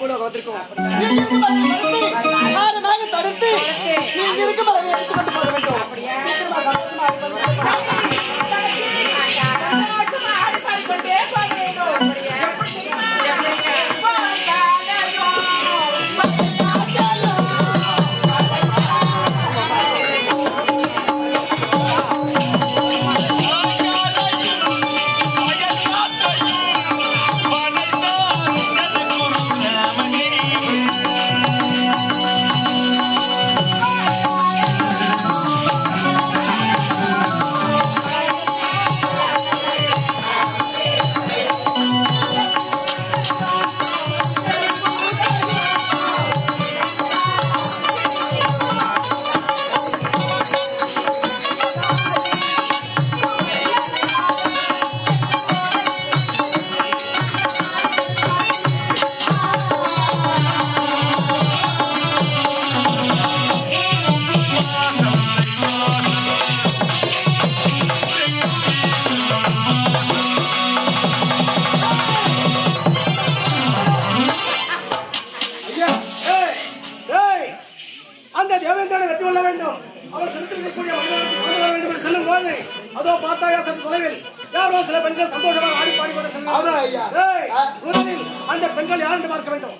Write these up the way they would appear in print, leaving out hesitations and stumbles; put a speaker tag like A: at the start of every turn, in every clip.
A: பூலோகத்திற்கும் தடுத்து நீங்க இருக்கும் அளவை எடுத்துக் கொண்டு போக வேண்டும். அதோ பார்த்தாயா தொலைவில் யாரோ சில பெண்கள் சந்தோஷமாக ஆடி பாடி அந்த பெண்கள் யார் என்று பார்க்க வேண்டும்.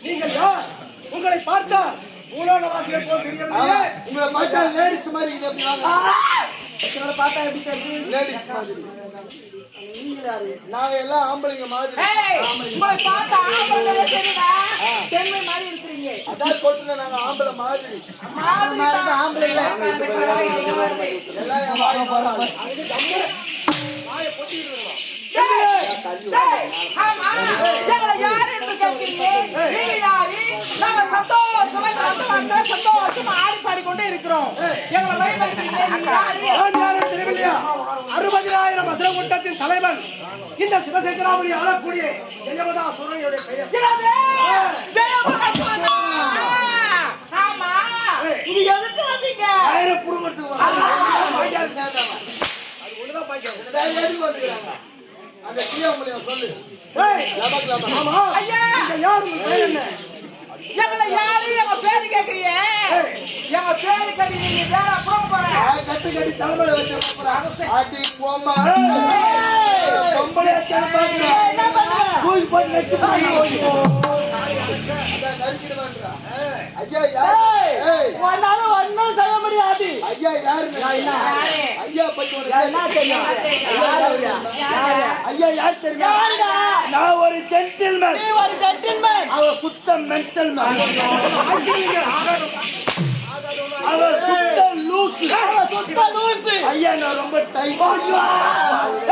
A: நீங்கள் யார்? உங்களை பார்த்தால் உலகவாசியை போல் தெரியவில்லை. உங்களை பார்த்தா லேடிஸ் மாதிரி இது எப்படி உங்களை பார்த்தா எப்படி தெரியுது? லேடிஸ் மாதிரி. நீங்க யாரு? நாங்க எல்லாம் ஆம்பளைங்க மாதிரி. உங்களை பார்த்தா ஆம்பளைங்க தெரியுதா? தென்னை மாதிரி இருக்கீங்க. அதான் சொல்றேன் நாங்க ஆம்பளை மாதிரி. மாதிரி ஆம்பளை இல்ல. எல்லாம் வாய போறாங்க. வாய பொத்திடுறோம். சந்தோஷமா ஆடி பாடிக்கொண்டே இருக்கிறோம். 60,000 மதுரை கூட்டத்தின் தலைவன் இந்த சிவசேகராபுரி ஆளக்கூடிய ஜெயமதா சுரனுடைய பெயர். இது எதுக்கு வந்தீங்க? குடும்பத்துக்கு அந்த கியா மூலியம் சொல்லு. ஐயா யாரு பேர் என்ன? எங்களை யாரு எங்க பேரு கேக்குறீங்க?
B: எங்க பேரு கட்டி நீங்க வேற போக போறேன்.
A: கட்டு கட்டி தலைமையில வச்சு போறேன். அடி போமா. பொம்பளை அச்சன பாக்குறா. என்ன பண்ற? தூக்கி போட்டு நெச்சு போய். நறுக்கிடுவாங்கடா. ஐயா யார்? உன்னால ஒண்ணும் செய்ய முடியாது. ஐயா யாரு? ஐயா பத்தி என்ன தெரியும்? ஐயா யார் தெரியுமா? நான் ஒரு ஜென்டில்மேன். நீ ஒரு ஜென்டில்மேன். அவ சுத்த மென்டல்மேன். அவ சுத்த லூசு. அவ சுத்த லூசு. ஐயா நான் ரொம்ப டைப்.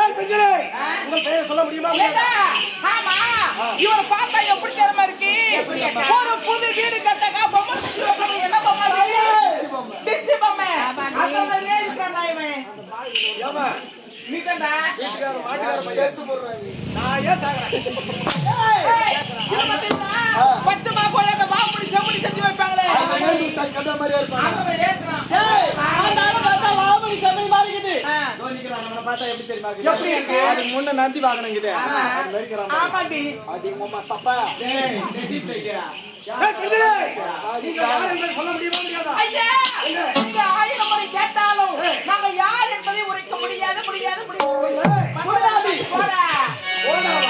A: ஏய் பெஞ்சலே உங்க பேர் சொல்ல முடியுமா?
B: ஆமா இவரை பார்த்தா எப்படி தெரியுமா இருக்கு? ஒரு புது வீடு கட்டக்கா பொம்மை என்ன பொம்மை? டிஸ்டி பொம்மை. அத நேர் கண்ணா இவன்.
A: ஏமா
B: நீ கண்டா
A: வீட்டுக்கார மாட்டுக்கார சேர்த்து போடுறாங்க. நான் ஏன் தாங்கறேன்?
B: ஏய் இது மட்டும்தான் பச்சைமா கோயில்ல வாமுடி செமுடி செஞ்சு வைப்பாங்களே.
A: அந்த நேத்து கட்ட மாதிரியா இருப்பாங்க.
B: அங்க ஏத்துறான்.
A: ஏய் ஆனாலும் பார்த்தா வாமுடி செமுடி மாதிரி இருக்குது. தோனிக்குறான் நம்மள பார்த்தா எப்படி தெரியுமா இருக்கு?
B: எப்படி இருக்கு?
A: அது முன்ன நந்தி வாங்குனீங்க. அது வெறிக்கறான்.
B: ஆமாடி.
A: அது உம்மா சப்பா. டேய் நெடி பேக்கறா. ஏய் கிண்டலே. நீங்க யார் என்று சொல்ல முடியுமா முடியாதா?
B: ஐயா நீங்க 1000 முறை கேட்டாலும் நாங்க யார் என்பதை உரைக்க முடியாது முடியாது முடியாது.
A: முடியாது.
B: போடா.
A: போடா.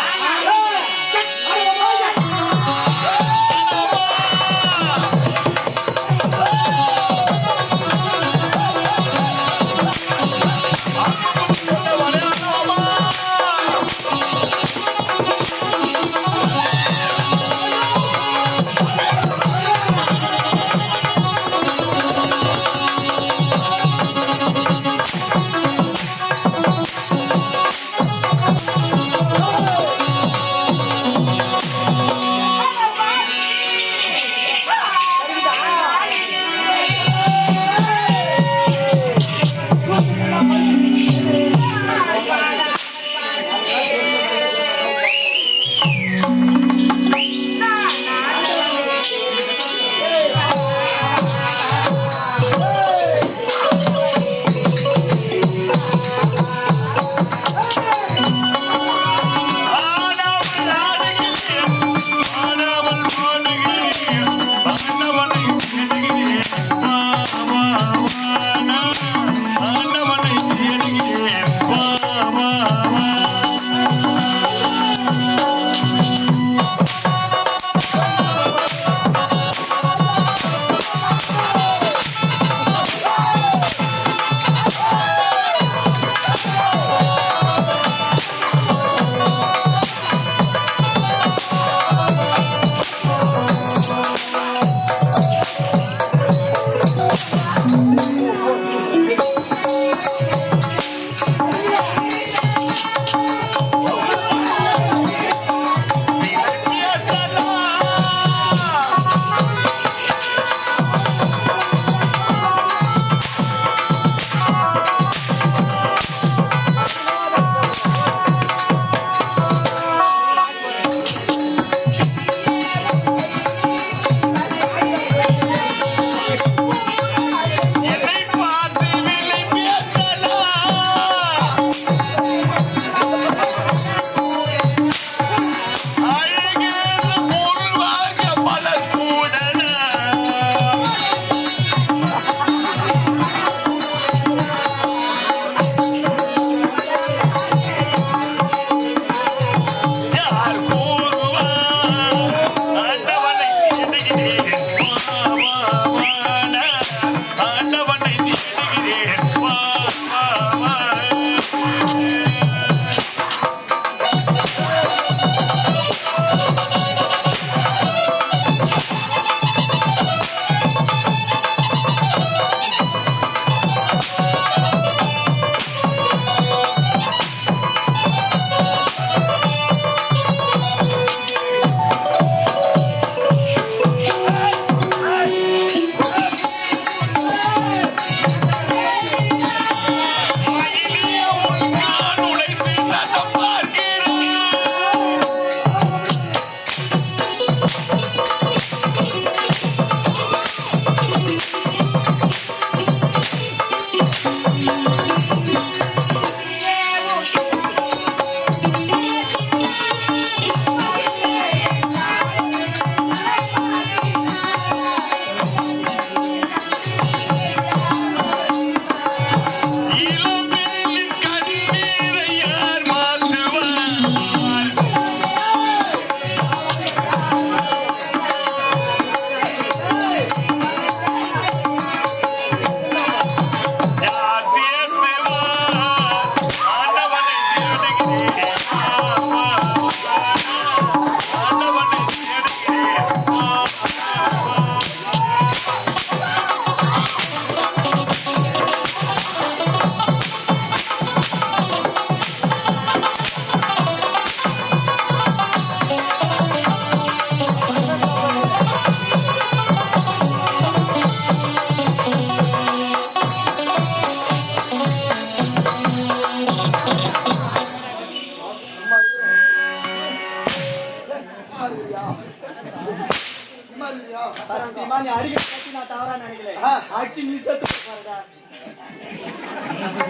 A: சத்தியமா இல்லையா?
C: சத்தியமா நீ அருகே பத்தி நான் தவறா நினைக்கல. அடிச்சு நீ செத்து போறடா.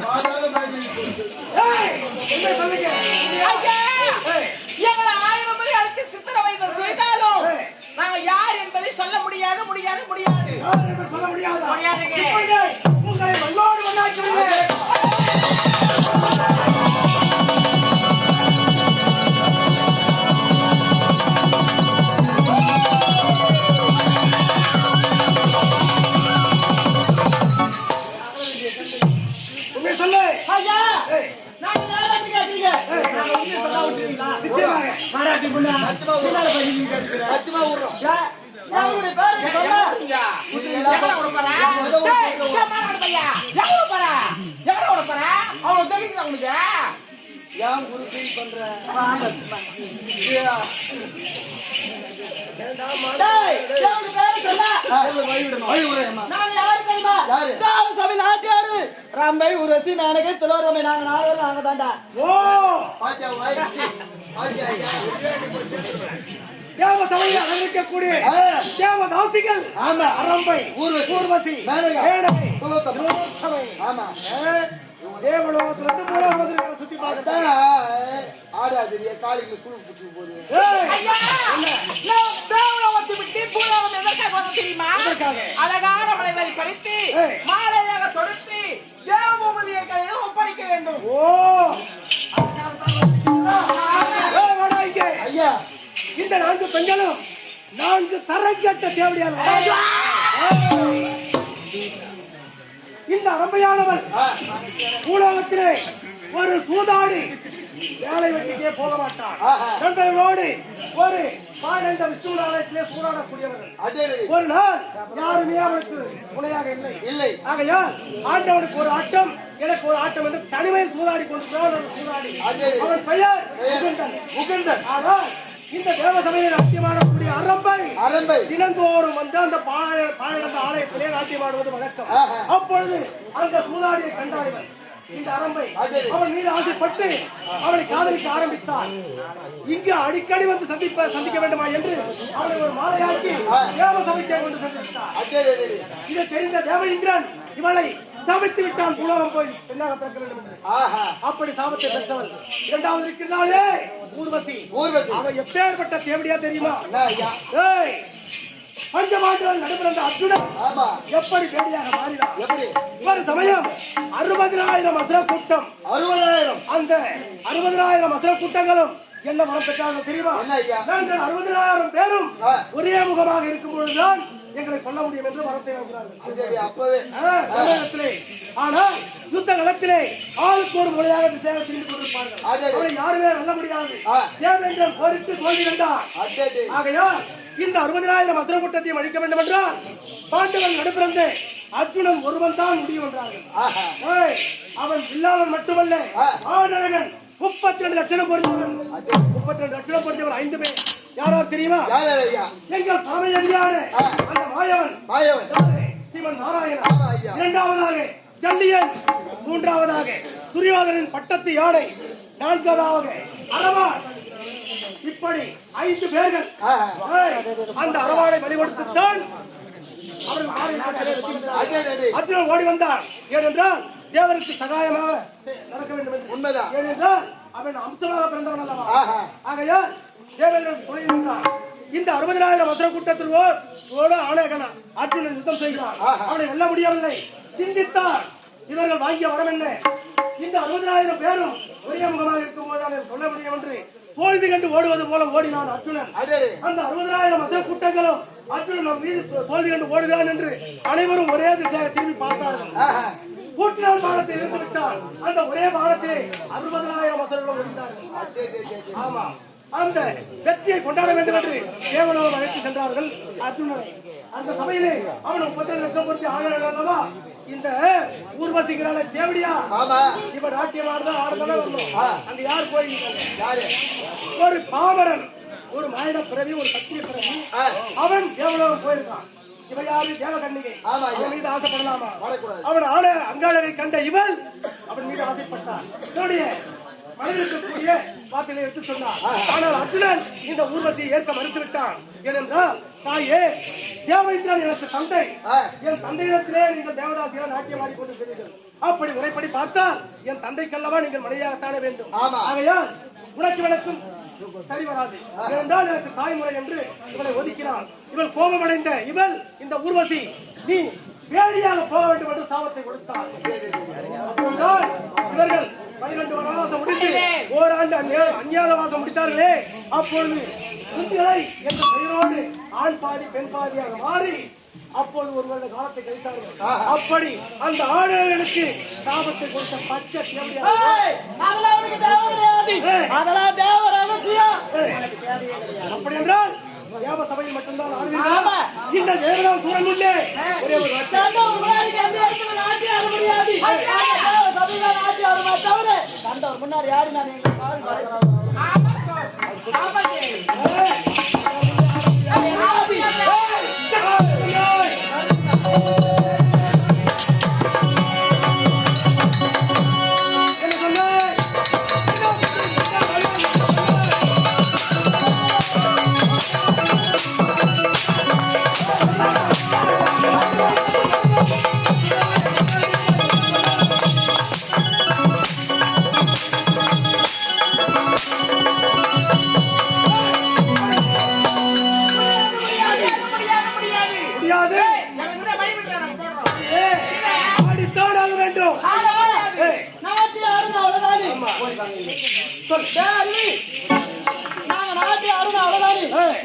A: பாதாள மாதிரி
B: என்ன சொல்லுங்க? எங்களை 1000 முறை அழைத்து சித்திரவதை செய்தாலும் நாங்க யார் என்பதை சொல்ல முடியாது.
A: யார் என்று சொல்ல முடியாதா?
B: முடியாதுங்க.
A: உங்களை வல்லோடு வந்தாக்கிறேன். சொல்லு
C: ஐயா நான் யாரை கேக்குறீங்க? நான் உன்னை சொல்ல விட்டுறீங்களா?
A: நிச்சயமாக
C: மாடாட்டி புள்ள பின்னால போய் நீங்க கேக்குறீங்க.
A: சத்தியமா விடுறோம்.
C: யாருடைய பேரு சொல்ல?
B: எவ்வளவு கொடுப்பறா? எவ்வளவு கொடுப்பறா? அவங்க தெரியுது அவனுக்கு.
A: ஏன் குரு ஃபீல் பண்ற?
C: டேய் யாருடைய பேரு சொல்ல?
A: வழி விடுறேம்மா.
C: நான் யாரு தெரியுமா?
A: யாரு?
C: தாவ சபையில் ஆட்டியாரு ரம்பை உரசி மேனகை துளோரமை நாங்க 4 பேரும் நாங்க தாண்டா.
A: ஓ பாத்தியா வாய்ச்சி பாத்தியா தேவ சபையில் அலங்கரிக்கக்கூடிய தேவதாசிகள். ஆமா. அரம்பை ஊர்வசி மேனகை துளோத்தமை. ஆமா. தேவலோகத்திலிருந்து பூலோகத்திற்கு சுத்தி பார்த்தா ஆடாது காலிக்கு சுழு புடிச்சு போகுது.
B: தேவலோகத்தை விட்டு பூலோகம் எதற்காக வந்தோம் தெரியுமா? அழகான மலைகளை பறித்து மாலையாக தொடுத்து தேவபூமியை கையில் ஒப்படைக்க வேண்டும்.
A: ஓ ஐயா இந்த 4 பெண்களும் 4 தரங்கட்ட தேவடியான இந்த அரம்பையானவர் பூலோகத்திலே ஒரு சூதாடி வேலை வெட்டிக்கே போக மாட்டார். நண்பர்களோடு ஒரு பாடந்த விஷ்ணு ஆலயத்திலே சூதாடக்கூடியவர்கள். ஒரு நாள் யாருமே அவனுக்கு துணையாக இல்லை. ஆகையால் ஆண்டவனுக்கு ஒரு ஆட்டம் எனக்கு ஒரு ஆட்டம் என்று தனிமையில் சூதாடி கொண்டு சூதாடி அவன் பெயர் முகுந்தன். ஆனால் இந்த தேவசபையில் நாட்டியமாடக்கூடிய அரம்பை தினந்தோறும் வந்து அந்த பாழந்த ஆலயத்திலே நாட்டியமாடுவது வழக்கம். அப்பொழுது அந்த சூதாடியை கண்டாடிவன் இந்த அரம்பை அவன் மீது ஆசைப்பட்டு அவனை காதலிக்க ஆரம்பித்தான். இங்கு அடிக்கடி வந்து சந்திக்க வேண்டுமா என்று அவனை ஒரு மாலையாக்கி தேவசபைக்கே கொண்டு சென்றிருந்தார். இதை தெரிந்த தேவேந்திரன் இவளை சாபித்து விட்டான். பூலோகம் போய் பெண்ணாக பிறக்க வேண்டும் என்று. அப்படி சாபத்தை பெற்றவள். 2வது இருக்கின்றாளே ஊர்வசி. அவன் எப்பேற்பட்ட தேவடியா தெரியுமா? பஞ்சமாண்டவன் நடுப்பிறந்த அர்ஜுனன் எப்படி பேடியாக மாறினான்? ஒரு சமயம் 60,000 அசுர கூட்டம். 60,000 அந்த 60,000 அசுர கூட்டங்களும் என்ன வரம் பெற்றார்கள் தெரியுமா? நாங்கள் 60,000 பேரும் ஒரே முகமாக இருக்கும் பொழுதுதான் எங்களை கொல்ல முடியும் என்று வரத்தை அப்பவே. ஆனால் யுத்த களத்திலே ஆளுக்கு ஒரு மொழியாக திசையாக திரும்பி கொண்டிருப்பார்கள். அவரை யாருமே வெல்ல முடியாது. தேவேந்திரன் போரிட்டு தோல்வி கண்டார். ஆகையால் இந்த 60,000 அசுர கூட்டத்தையும் அழிக்க வேண்டும் என்றால் பாண்டவன் நடுப்பிறந்த அர்ஜுனன் ஒருவன் தான் முடியும் என்றார்கள். அவன் இல்லாதவன் மட்டுமல்ல ஆடழகன். 32 லட்சம் பொருந்தவன். 32 லட்சம் பொருந்தவர் 5 பேர். யாரோ தெரியுமா? எங்கள் தலைமையான அந்த மாயவன் சிவன் நாராயணன். 2வதாக ஜல்லியன். 3வதாக துரியோதனின் பட்டத்து யானை. 4வதாக அரவான். இப்படி 5 பேர்கள் அந்த அரவானை வழிபடுத்தான் அர்ஜுனன் ஓடி வந்தான். ஏனென்றால் தேவருக்கு சகாயமாக நடக்க வேண்டும். உண்மைதான். ஏனென்றால் அவன் அம்சமாக பிறந்தவன் அல்லவா? ஆகையால் தேவேந்திரன் துணை நின்றான். இந்த 60,000 அசுர கூட்டத்திலோடு ஆணையகனா அர்ஜுனன் யுத்தம் செய்கிறான். அவனை வெல்ல முடியவில்லை. சிந்தித்தார் இவர்கள் வாங்கிய வரம் என்ன? இந்த 60,000 பேரும் ஒரே முகமாக இருக்கும் போது சொல்ல முடியும் என்று தோல்வி கண்டு ஓடுவது போல ஓடினான் அர்ஜுனன். அந்த 60,000 அசுர கூட்டங்களும் அர்ஜுனன் நம் மீது தோல்வி கண்டு ஓடுகிறான் என்று அனைவரும் ஒரே திசையாக திரும்பி பார்த்தார்கள். கூட்டினால் பாலத்தை இருந்து விட்டான். அந்த ஒரே பாலத்திலே 60,000 அசுரர்களும் ஓடினார்கள். ஆமா, அந்த வெற்றியை கொண்டாட வேண்டும் என்று தேவலோகம் அழைத்து சென்றார்கள் அர்ஜுனனை. அந்த சபையிலே அவன் 32 லட்சம் பொறுத்து ஆளுநர்களா இந்த ஊர்வசிக்கிறான தேவடியா இவன் நாட்டியம் ஆடுதான் வரணும். அங்க யார் போயிருக்காங்க? ஒரு பாமரன், ஒரு மாயிட பிறவி, ஒரு சத்திரிய பிறவி. அவன் தேவலோகம் போயிருக்கான். இவன் யாரு? தேவகன்னிகை. அவன் மீது ஆசைப்படலாமா? அவன் ஆட அங்காளரை கண்ட இவள் அவன் மீது ஆசைப்பட்டான். மனிதனுக்குரிய வார்த்தைகளை எடுத்து சொன்னார். ஆனால் அர்ஜுனன் இந்த ஊர்வசியை ஏற்க மறுத்துவிட்டான். ஏனென்றால் தாயே, தேவேந்திரன் எனக்கு தந்தை, என் தந்தையிடத்திலே நீங்கள் தேவதாசிகளை நாட்டியம் ஆடிக்கொண்டு செல்வீர்கள். அப்படி முறைப்படி பார்த்தால் என் தந்தைக்கல்லவா நீங்கள் மனைவியாகத்தானே வேண்டும். ஆகையால் உனக்கு எனக்கும் சரி வராது. ஏனென்றால் எனக்கு தாய்முறை என்று இவளை ஒதுக்கினான். இவள் கோபமடைந்த இவள் இந்த ஊர்வசி நீ வேடியாக போக வேண்டும் என்று சாபத்தை கொடுத்தார். அப்போதுதான் இவர்கள் 12 வனவாசம் முடித்து ஓராண்டு அஞ்ஞாதவாசம் முடித்தார்களே, அப்பொழுது குந்திகளை என்ற பெயரோடு ஆண் பாதி பெண் பாதியாக மாறி அப்போது ஒரு வருட காலத்தை கழித்தார்கள். அப்படி அந்த ஆடவர்களுக்கு சாபத்தை கொடுத்த பச்சை அப்படி என்றால் தேவ சபையில் மட்டும்தான் இந்த தேவனால் தூரம் இல்லை. ஒரே ஒரு
C: முன்னாடி யாரு நான்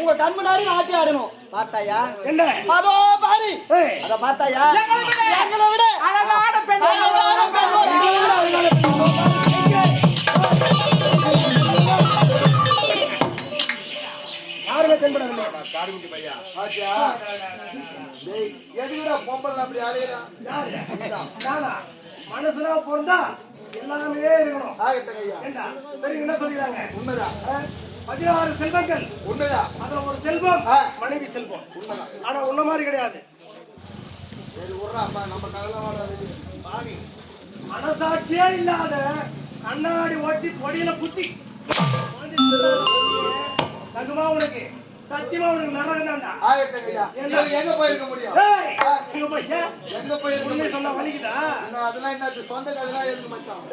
C: உங்க கண் முன்னாடி நாட்டி ஆடணும். பார்த்தாயா? என்ன அதோ பாரு, அத பார்த்தாயா? எங்களை விட அழகான பெண், யாருமே தென்படவில்லை. காரிமுட்டி பையா ஆச்சா டேய் எதுக்குடா பொம்பளை அப்படி அலையறா? நானா மனசுனா பொறந்தா எல்லாமே இருக்கணும். ஆகட்டும் ஐயா. என்ன பெரியவங்க என்ன சொல்றாங்க? உண்மைதான். 16 செல்வங்கள் உண்மைதான். அதுல ஒரு செல்வம் மனைவி செல்வம் உண்மைதான். ஆனா உன்ன மாதிரி கிடையாது. சரி உர்றா அப்பா, நம்ம கலவாடா பாவி மனசாட்சியே இல்லாத கண்ணாடி ஓட்டி கொடியில குத்தி தகுமா உனக்கு சத்தியமா உனக்கு நரகம் தான்டா. ஆகட்டும் ஐயா. எங்க போயிருக்க முடியும்? எங்க போய் எங்க போயிருக்க சொன்னா வலிக்குதா? அதெல்லாம் என்ன சொந்த கதைலாம் இருக்கு மச்சான்.